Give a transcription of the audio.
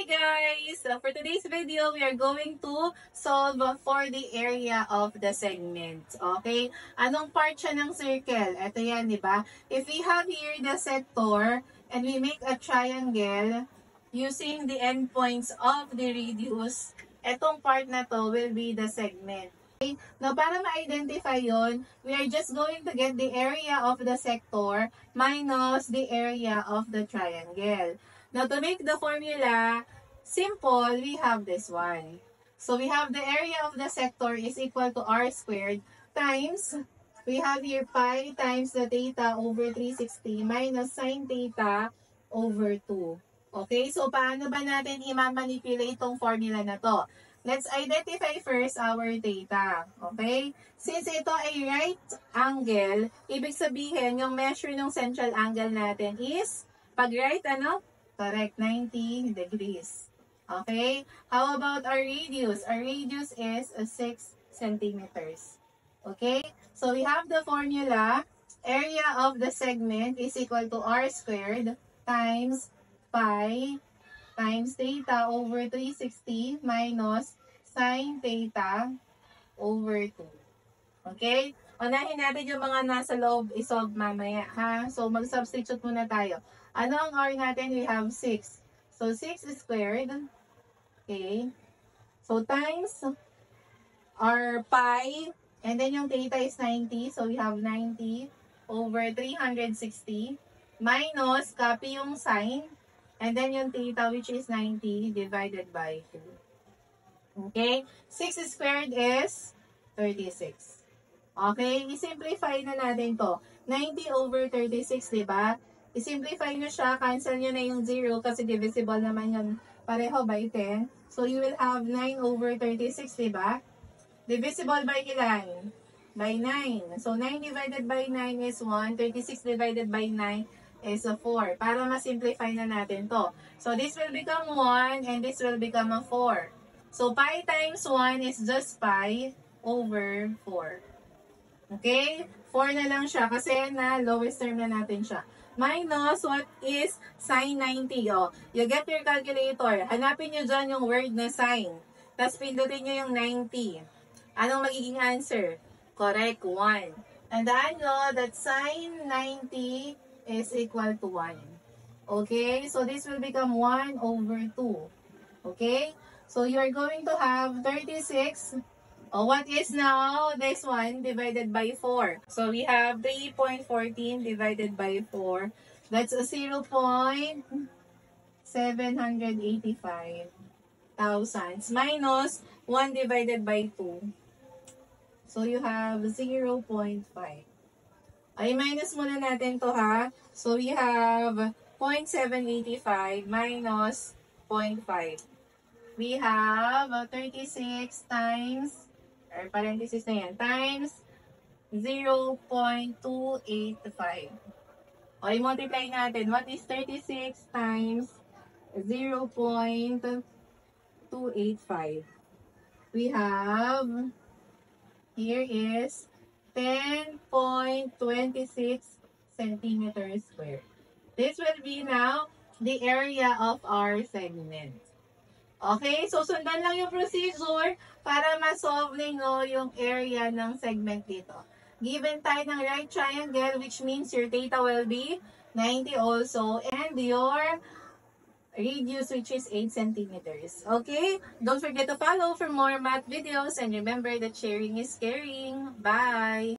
guys! For today's video, we are going to solve for the area of the segment. Okay? Anong part siya ng circle? Ito yan, di ba? If we have here the sector and we make a triangle using the endpoints of the radius, etong part na to will be the segment. Okay? Now, para ma-identify yon, we are just going to get the area of the sector minus the area of the triangle. Now, to make the formula simple, we have this one. So, we have the area of the sector is equal to r squared times, we have here pi times the theta over 360 minus sine theta over 2. Okay, so paano ba natin i-manipulate itong formula na to? Let's identify first our theta. Okay? Since ito ay right angle, ibig sabihin yung measure ng central angle natin is, pag right, ano? Correct, 90 degrees. Okay? How about our radius? Our radius is 6 centimeters. Okay? So we have the formula, area of the segment is equal to r squared times pi times theta over 360 minus sine theta over 2. Okay? Unahin natin yung mga nasa loob, isolve mamaya, ha? So, mag-substitute muna tayo. Ano ang r natin? We have 6. So, 6 squared. Okay? So, times our pi. And then, yung theta is 90. So, we have 90 over 360 minus, copy yung sine. And then yung theta, which is 90, divided by 2. Okay? 6 squared is 36. Okay? I-simplify na natin to. 90 over 36, diba? I-simplify nyo siya. Cancel nyo na yung 0 kasi divisible naman yun pareho by 10. So, you will have 9 over 36, diba? Divisible by ilan? By 9. So, 9 divided by 9 is 1. 36 divided by 9 is 4. Para ma-simplify na natin to. So, this will become 1 and this will become a 4. So, pi times 1 is just pi over 4. Okay? 4 na lang siya kasi na lowest term na natin siya. Minus, what is sine 90? Oh, you get your calculator. Hanapin nyo dyan yung word na sine. Tapos, pindutin nyo yung 90. Anong magiging answer? Correct, 1. And nyo that sine 90 is equal to 1. Okay? So, this will become 1 over 2. Okay? So, you are going to have 36. Oh, what is now this one divided by 4? So, we have 3.14 divided by 4. That's a 0.785 thousandths minus 1 divided by 2. So, you have 0.5. Ay, minus muna natin to, ha? So, we have 0.785 minus 0.5. We have 36 times, or parenthesis na yan, times 0.285. O, i-multiply natin. What is 36 times 0.285? We have, here is 10.26 centimeters squared. This will be now the area of our segment. Okay, so sundan lang yung procedure para ma-solve nyo yung area ng segment dito. Given tayo ng right triangle, which means your theta will be 90 also, and your radius, which is 8 centimeters. Okay? Don't forget to follow for more math videos, and remember that sharing is caring. Bye!